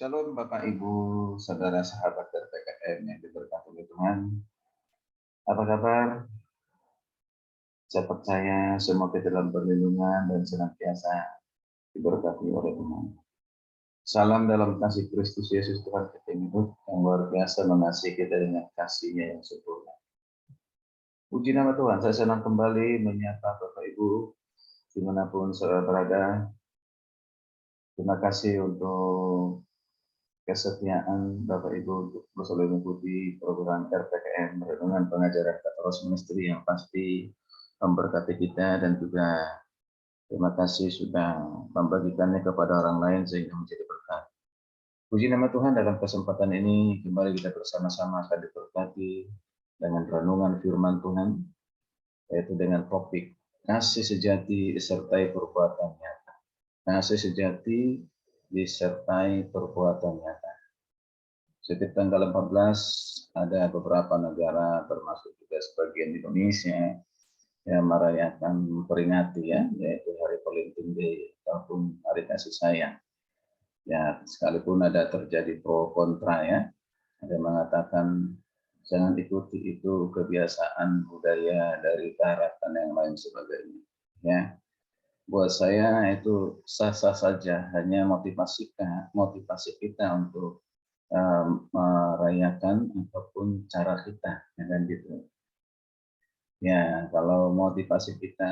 Shalom Bapak Ibu, saudara sahabat RPKM yang diberkati oleh Tuhan. Apa kabar? Saya percaya semoga dalam perlindungan dan senantiasa diberkati oleh Tuhan. Salam dalam kasih Kristus Yesus Tuhan kita hidup yang luar biasa mengasihi kita dengan kasih-Nya yang sempurna. Puji nama Tuhan, saya senang kembali menyapa Bapak Ibu dimanapun saudara berada. Terima kasih untuk kesetiaan Bapak Ibu untuk selalu mengikuti program RPKM Renungan Pengajaran Katolik Ministry yang pasti memberkati kita, dan juga terima kasih sudah membagikannya kepada orang lain sehingga menjadi berkat. Puji nama Tuhan, dalam kesempatan ini kembali kita bersama-sama akan diberkati dengan renungan firman Tuhan, yaitu dengan topik kasih sejati disertai perbuatan nyata. Kasih sejati disertai perbuatan nyata. Setiap tanggal 14 ada beberapa negara termasuk juga sebagian Indonesia yang merayakan peringati yaitu Hari Valentine Day ataupun Hari Kasih Sayang. Ya, sekalipun ada terjadi pro kontra ada yang mengatakan jangan ikuti itu kebiasaan budaya dari barat dan yang lain sebagainya. Ya, buat saya itu sah-sah saja, hanya motivasi kita untuk merayakan apapun cara kita, kan gitu. Ya, kalau motivasi kita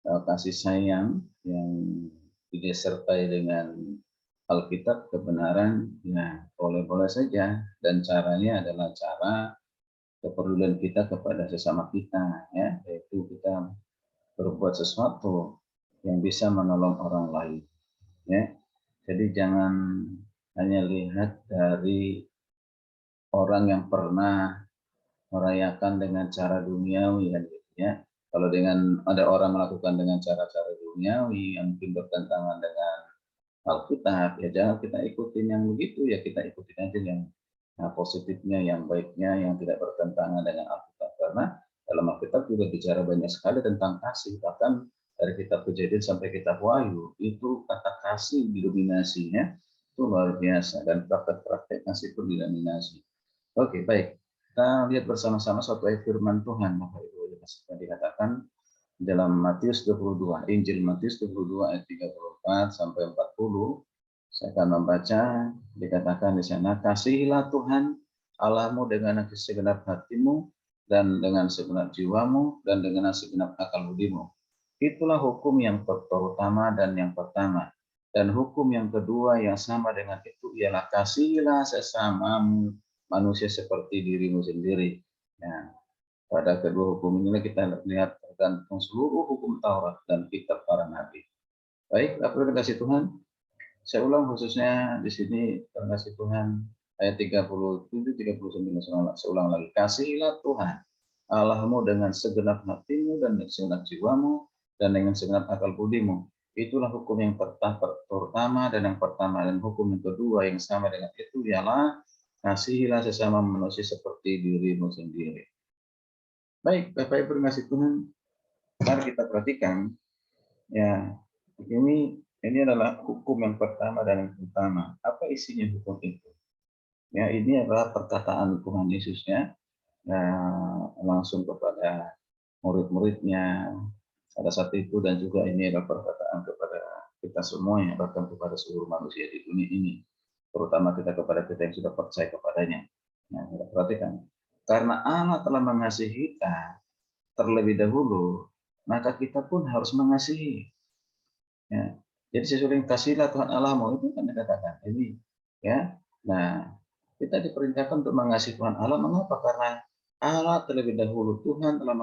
kasih sayang yang disertai dengan Alkitab kebenaran, ya boleh-boleh saja, dan caranya adalah cara kepedulian kita kepada sesama kita, yaitu kita berbuat sesuatu yang bisa menolong orang lain, ya. Jadi jangan hanya lihat dari orang yang pernah merayakan dengan cara duniawi, ya. Kalau ada orang melakukan dengan cara-cara duniawi yang mungkin bertentangan dengan Alkitab, ya jangan kita ikutin yang begitu, ya kita ikutin aja yang positifnya, yang baiknya, yang tidak bertentangan dengan Alkitab. Karena dalam Alkitab juga bicara banyak sekali tentang kasih, bahkan dari kitab Kejadian sampai kitab Wahyu itu kata kasih didominasinya itu luar biasa, dan praktek-praktek kasih pun didominasi. Oke, baik. Kita lihat bersama-sama suatu ayat firman Tuhan, Bapak Ibu, yang dikatakan dalam Matius 22, Injil Matius 22 ayat 34 sampai 40. Saya akan membaca, dikatakan di sana, kasihilah Tuhan Allahmu dengan segenap hatimu dan dengan segenap jiwamu dan dengan segenap akal budimu. Itulah hukum yang terutama dan yang pertama. Dan hukum yang kedua yang sama dengan itu ialah kasihilah sesamamu manusia seperti dirimu sendiri. Nah, pada kedua hukum inilah kita lihat tergantung seluruh hukum Taurat dan kitab para nabi. Baik, apa kasih Tuhan? Saya ulang khususnya di sini, kasih Tuhan ayat 37 39, saya ulang lagi. Kasihilah Tuhan Allahmu dengan segenap hatimu dan segenap jiwamu dan dengan segenap akal budimu. Itulah hukum yang pertama dan yang pertama, dan hukum yang kedua yang sama dengan itu ialah kasihilah sesama manusia seperti dirimu sendiri. Baik, Bapak Ibu kasih Tuhan, mari kita perhatikan ya, ini adalah hukum yang pertama dan yang pertama. Apa isinya hukum itu? Ya, ini adalah perkataan Tuhan Yesus langsung kepada murid-muridnya pada saat itu, dan juga ini adalah perkataan kepada kita semuanya, bahkan kepada seluruh manusia di dunia ini, terutama kepada kita yang sudah percaya kepadanya. Nah, kita perhatikan, karena Allah telah mengasihi kita terlebih dahulu, maka kita pun harus mengasihi. Ya. Jadi sesuai kasihlah Tuhan Allahmu, itu kan dikatakan ini, ya. Nah, kita diperintahkan untuk mengasihi Tuhan Allah. Mengapa? Karena Allah terlebih dahulu, Tuhan telah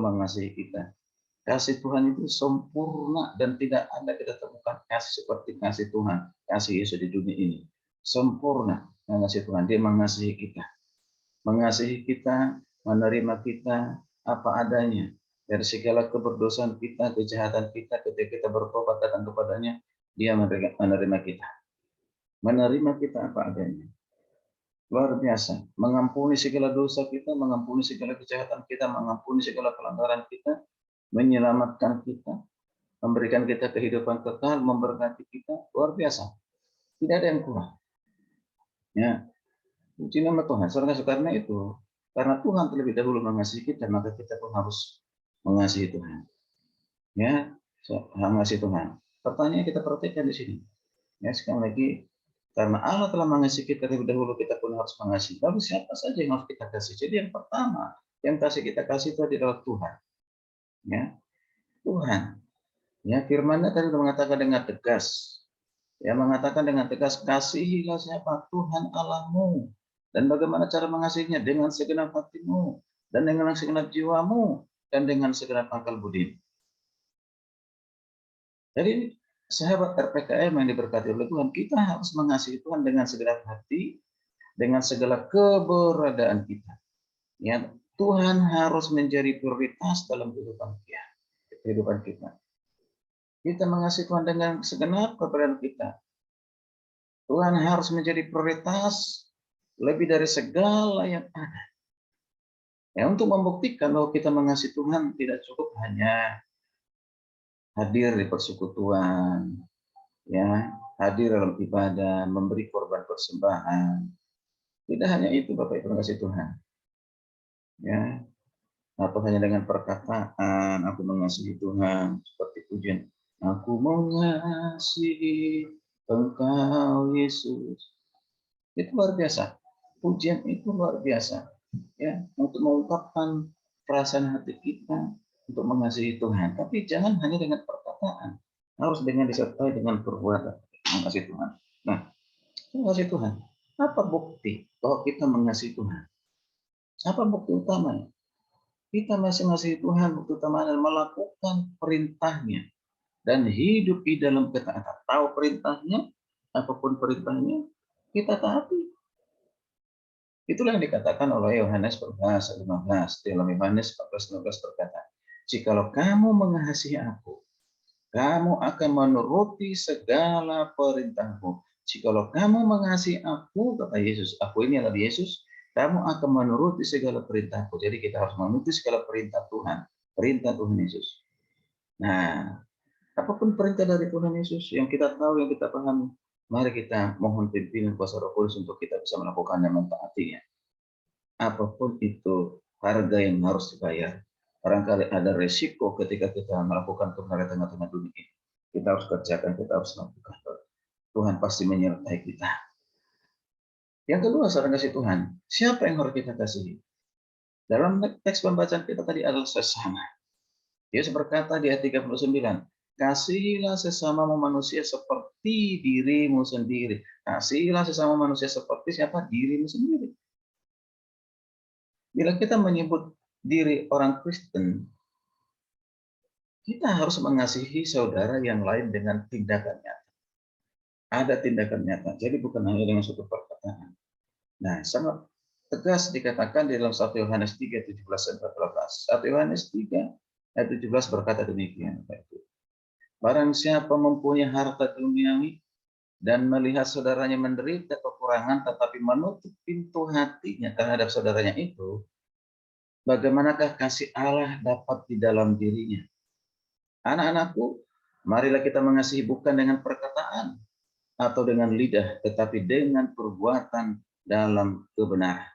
mengasihi kita. Kasih Tuhan itu sempurna dan tidak ada kita temukan kasih seperti kasih Tuhan, kasih Yesus di dunia ini. Sempurna mengasihi Tuhan, Dia mengasihi kita, menerima kita apa adanya. Dari segala keberdosaan kita, kejahatan kita, ketika kita bertobat datang kepadanya, Dia menerima kita. Menerima kita apa adanya. Luar biasa. Mengampuni segala dosa kita, mengampuni segala kejahatan kita, mengampuni segala pelanggaran kita, menyelamatkan kita, memberikan kita kehidupan kekal, memberkati kita. Luar biasa. Tidak ada yang kurang. Ya, puji nama Tuhan. Saudara, karena itu, karena Tuhan terlebih dahulu mengasihi kita, maka kita pun harus mengasihi Tuhan. Ya, mengasihi Tuhan. Pertanyaan kita perhatikan di sini. Ya, sekali lagi, karena Allah telah mengasihi kita terlebih dahulu, kita pun harus mengasihi. Lalu siapa saja yang harus kita kasih? Jadi yang pertama, yang kita kasih itu adalah Tuhan. Ya, Tuhan. Ya, firman-Nya tadi mengatakan dengan tegas. Ya, mengatakan dengan tegas, kasihilah siapa? Tuhan Allahmu. Dan bagaimana cara mengasihinya? Dengan segenap hatimu, dan dengan segenap jiwamu, dan dengan segenap akal budi. Jadi, sahabat RPKM yang diberkati oleh Tuhan, kita harus mengasihi Tuhan dengan segenap hati, dengan segala keberadaan kita. Ya, Tuhan harus menjadi prioritas dalam kehidupan kita. Kita mengasihi Tuhan dengan segenap keberadaan kita. Tuhan harus menjadi prioritas lebih dari segala yang ada. Ya, untuk membuktikan bahwa kita mengasihi Tuhan tidak cukup hanya hadir di persekutuan, ya, hadir dalam ibadah, memberi korban persembahan. Tidak hanya itu, Bapak Ibu kasih Tuhan. Ya, atau hanya dengan perkataan aku mengasihi Tuhan seperti pujian, aku mengasihi Engkau Yesus. Itu luar biasa. Pujian itu luar biasa. Ya, untuk mengungkapkan perasaan hati kita untuk mengasihi Tuhan. Tapi jangan hanya dengan perkataan, harus dengan disertai dengan perbuatan mengasihi Tuhan. Nah, mengasihi Tuhan. Apa bukti bahwa kita mengasihi Tuhan? Apa bukti utamanya? Kita masih mengasihi Tuhan, bukti utama adalah melakukan perintahnya dan hidup di dalam ketaatan. Tahu perintahnya, apapun perintahnya, kita taati. Itulah yang dikatakan oleh Yohanes 14:15. Dalam Yohanes 14:15 berkata, jikalau kamu mengasihi aku, kamu akan menuruti segala perintahku. Jikalau kamu mengasihi aku, kata Yesus, aku ini adalah Yesus, kamu akan menuruti segala perintahku. Jadi kita harus menuruti segala perintah Tuhan. Perintah Tuhan Yesus. Nah, apapun perintah dari Tuhan Yesus yang kita tahu, yang kita pahami, mari kita mohon pimpinan kuasa Roh Kudus untuk kita bisa melakukannya, mentaatinya. Apapun itu harga yang harus dibayar. Barangkali ada resiko ketika kita melakukan kebenaran tengah-tengah dunia ini. Kita harus kerjakan, kita harus lakukan. Tuhan pasti menyertai kita. Yang kedua, saudara kasih Tuhan, siapa yang harus kita kasihi? Dalam teks pembacaan kita tadi adalah sesama. Yesus berkata di ayat 39, kasihilah sesamamu manusia seperti dirimu sendiri. Kasihilah sesama manusia seperti siapa? Dirimu sendiri. Bila kita menyebut diri orang Kristen, kita harus mengasihi saudara yang lain dengan tindakan nyata. Ada tindakan nyata, jadi bukan hanya dengan suatu perkataan. Nah, sangat tegas dikatakan di dalam 1 Yohanes 3, 17 dan 14. 1 Yohanes 3, ayat 17 berkata demikian. Barang siapa mempunyai harta duniawi dan melihat saudaranya menderita kekurangan tetapi menutup pintu hatinya terhadap saudaranya itu, bagaimanakah kasih Allah dapat di dalam dirinya? Anak-anakku, marilah kita mengasihi bukan dengan perkataan atau dengan lidah, tetapi dengan perbuatan dalam kebenaran.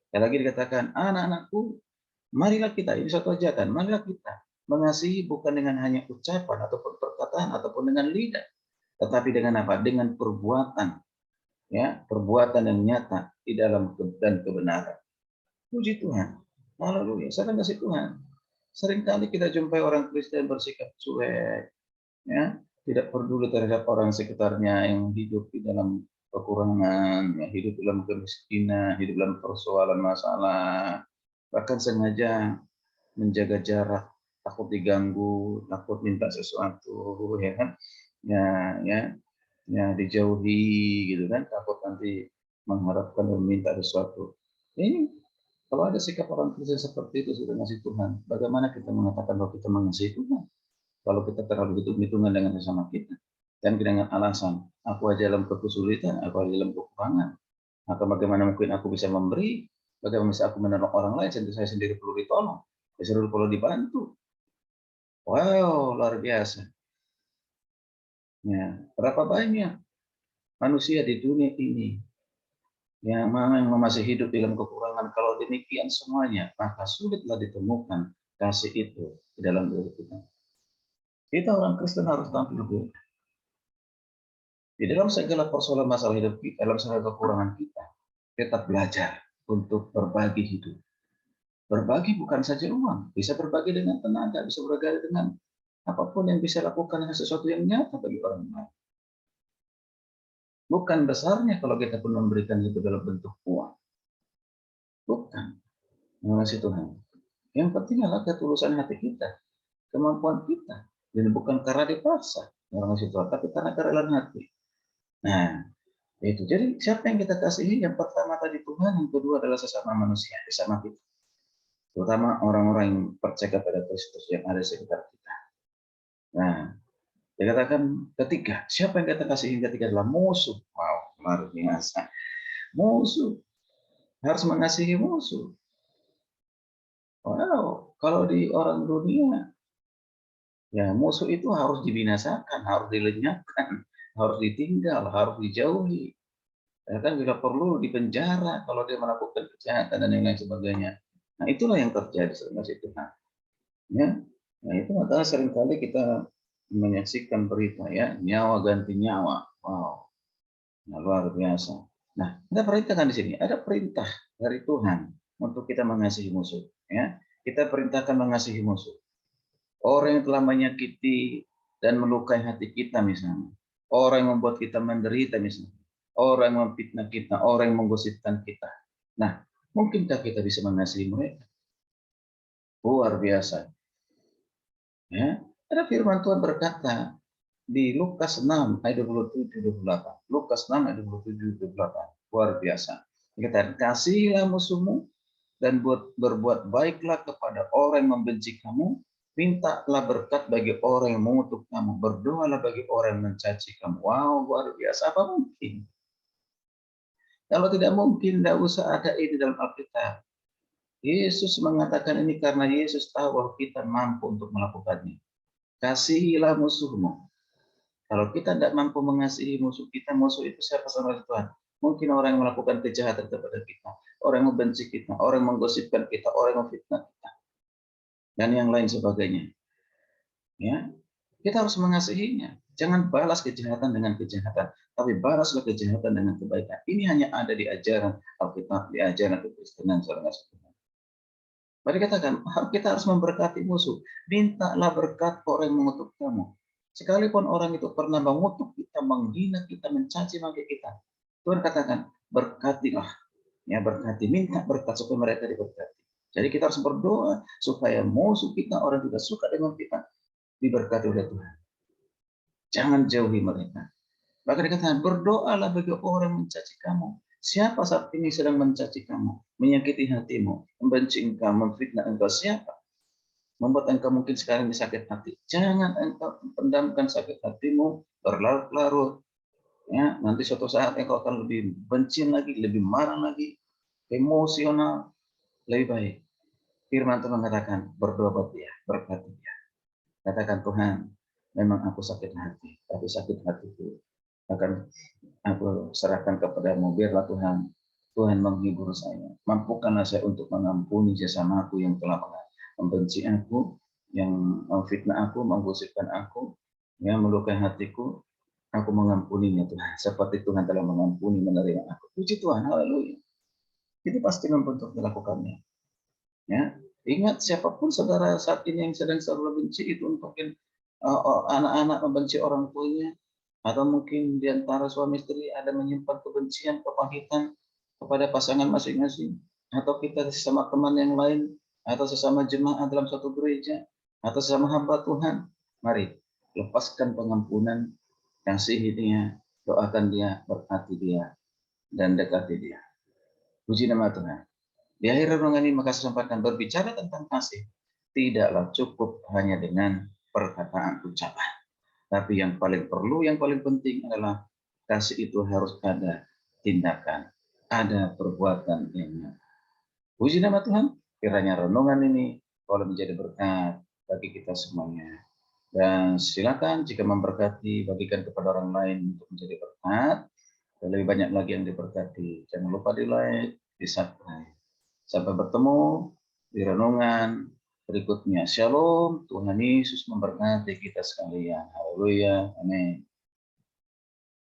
Sekali lagi dikatakan, anak-anakku, marilah kita, ini satu ajakan, marilah kita mengasihi bukan dengan hanya ucapan ataupun perkataan ataupun dengan lidah, tetapi dengan apa? Dengan perbuatan, ya, perbuatan yang nyata di dalam dan kebenaran. Puji Tuhan, haleluya, saya kasih Tuhan. Seringkali kita jumpai orang Kristen bersikap cuek, ya, tidak peduli terhadap orang sekitarnya yang hidup di dalam kekurangan, ya, hidup dalam kemiskinan, hidup dalam persoalan masalah, bahkan sengaja menjaga jarak, takut diganggu, takut minta sesuatu, ya kan, ya dijauhi gitu kan, takut nanti mengharapkan dan meminta sesuatu. Ini kalau ada sikap orang Kristen seperti itu sudah ngasih Tuhan, bagaimana kita mengatakan bahwa kita mengasihi Tuhan? Kalau kita terlalu hitung-hitungan dengan sesama kita, dan dengan alasan, aku aja dalam kesulitan, aku aja dalam kekurangan, maka bagaimana mungkin aku bisa memberi? Bagaimana bisa aku menolong orang lain, saya sendiri perlu ditolong, saya sendiri perlu dibantu. Wow, luar biasa. Ya, berapa banyak manusia di dunia ini yang masih hidup dalam kekurangan. Kalau demikian semuanya, maka sulitlah ditemukan kasih itu di dalam diri kita. Kita orang Kristen harus tampil beda. Di dalam segala persoalan masalah hidup kita, dalam segala kekurangan kita, tetap belajar untuk berbagi hidup. Berbagi bukan saja uang, bisa berbagi dengan tenaga, bisa berbagi dengan apapun yang bisa lakukan sesuatu yang nyata bagi orang lain. Bukan besarnya kalau kita pun memberikan itu dalam bentuk uang. Bukan. Mengasih Tuhan. Yang penting adalah ketulusan hati kita, kemampuan kita. Dan bukan karena dipaksa mengasih Tuhan, tapi karena kerelaan hati. Nah, itu. Jadi siapa yang kita kasihi? Yang pertama tadi Tuhan, yang kedua adalah sesama manusia, sesama kita. Terutama orang-orang yang percaya kepada Kristus yang ada di sekitar kita. Nah, dikatakan ketiga, siapa yang kita kasihi? Ketiga adalah musuh. Wow, luar biasa. Musuh. Harus mengasihi musuh. Wow, kalau di orang dunia, ya musuh itu harus dibinasakan, harus dilenyapkan, harus ditinggal, harus dijauhi. Ya kan bila perlu dipenjara kalau dia melakukan kejahatan dan lain sebagainya. Nah itulah yang terjadi sama si Tuhan. Ya, nah itu makanya seringkali kita menyaksikan berita ya nyawa ganti nyawa. Wow, nah, luar biasa. Nah ada perintah kan di sini, ada perintah dari Tuhan untuk kita mengasihi musuh. Ya, kita perintahkan mengasihi musuh. Orang yang telah menyakiti dan melukai hati kita misalnya. Orang yang membuat kita menderita misalnya. Orang yang memfitnah kita, orang yang menggosipkan kita. Nah, mungkinkah kita bisa mengasihi mereka? Luar biasa. Ya, ada firman Tuhan berkata di Lukas 6 ayat 27-28. Lukas 6 ayat 27-28. Luar biasa. Kita kasihilah musuhmu dan berbuat baiklah kepada orang yang membenci kamu, mintalah berkat bagi orang yang mengutuk kamu, berdoalah bagi orang yang mencaci kamu. Wow, luar biasa. Apa mungkin? Kalau tidak mungkin, tidak usah ada ini dalam Alkitab. Yesus mengatakan ini karena Yesus tahu bahwa kita mampu untuk melakukannya. Kasihilah musuhmu. Kalau kita tidak mampu mengasihi musuh kita, musuh itu siapa sama Tuhan? Mungkin orang yang melakukan kejahatan kepada kita, orang yang membenci kita, orang yang menggosipkan kita, orang yang memfitnah kita, dan yang lain sebagainya. Ya, kita harus mengasihinya. Jangan balas kejahatan dengan kejahatan, tapi balaslah kejahatan dengan kebaikan. Ini hanya ada di ajaran Alkitab, di ajaran kekristenan, saudara-saudara. Mari katakan, kita harus memberkati musuh. Mintalah berkat orang yang mengutuk kamu. Sekalipun orang itu pernah mengutuk kita, menghina kita, mencaci maki kita, Tuhan katakan, berkatilah. Ya, berkati, minta berkat supaya mereka diberkati. Jadi kita harus berdoa supaya musuh kita, orang tidak suka dengan kita, diberkati oleh Tuhan. Jangan jauhi mereka. Bahkan dikatakan, berdoalah bagi orang yang mencaci kamu. Siapa saat ini sedang mencaci kamu, menyakiti hatimu, membenci engkau, memfitnah engkau? Siapa? Membuat engkau mungkin sekarang ini sakit hati. Jangan engkau pendamkan sakit hatimu berlarut-larut. Ya, nanti suatu saat engkau akan lebih benci lagi, lebih marah lagi, emosional. Lebih baik. Firman Tuhan mengatakan, berdoa buat dia, berkati dia. Katakan, Tuhan, memang aku sakit hati, tapi sakit hatiku akan aku serahkan kepadamu. Biarlah Tuhan, Tuhan menghibur saya. Mampukanlah saya untuk mengampuni sesamaku yang telah membenci aku, yang memfitnah aku, menggosipkan aku, yang melukai hatiku. Aku mengampuninya Tuhan, seperti Tuhan telah mengampuni menerima aku. Puji Tuhan, haleluya. Itu pasti mampu untuk dilakukannya. Ya, ingat siapapun saudara saat ini yang sedang selalu benci itu mungkin anak-anak membenci orang tuanya, atau mungkin di antara suami istri ada menyimpan kebencian, kepahitan kepada pasangan masing-masing, atau kita sesama teman yang lain, atau sesama jemaat dalam suatu gereja, atau sesama hamba Tuhan. Mari lepaskan pengampunan, kasihi dia, doakan dia, berkati dia, dan dekati dia. Puji nama Tuhan. Di akhir renungan ini maka saya sampaikan, berbicara tentang kasih tidaklah cukup hanya dengan perkataan ucapan. Tapi yang paling perlu, yang paling penting adalah kasih itu harus ada tindakan, ada perbuatan yang nyata. Puji nama Tuhan, kiranya renungan ini boleh menjadi berkat bagi kita semuanya. Dan silakan jika memberkati, bagikan kepada orang lain untuk menjadi berkat. lebih banyak lagi yang diberkati. Jangan lupa di like, di subscribe. Sampai bertemu di renungan berikutnya. Shalom, Tuhan Yesus memberkati kita sekalian. Haleluya, amin.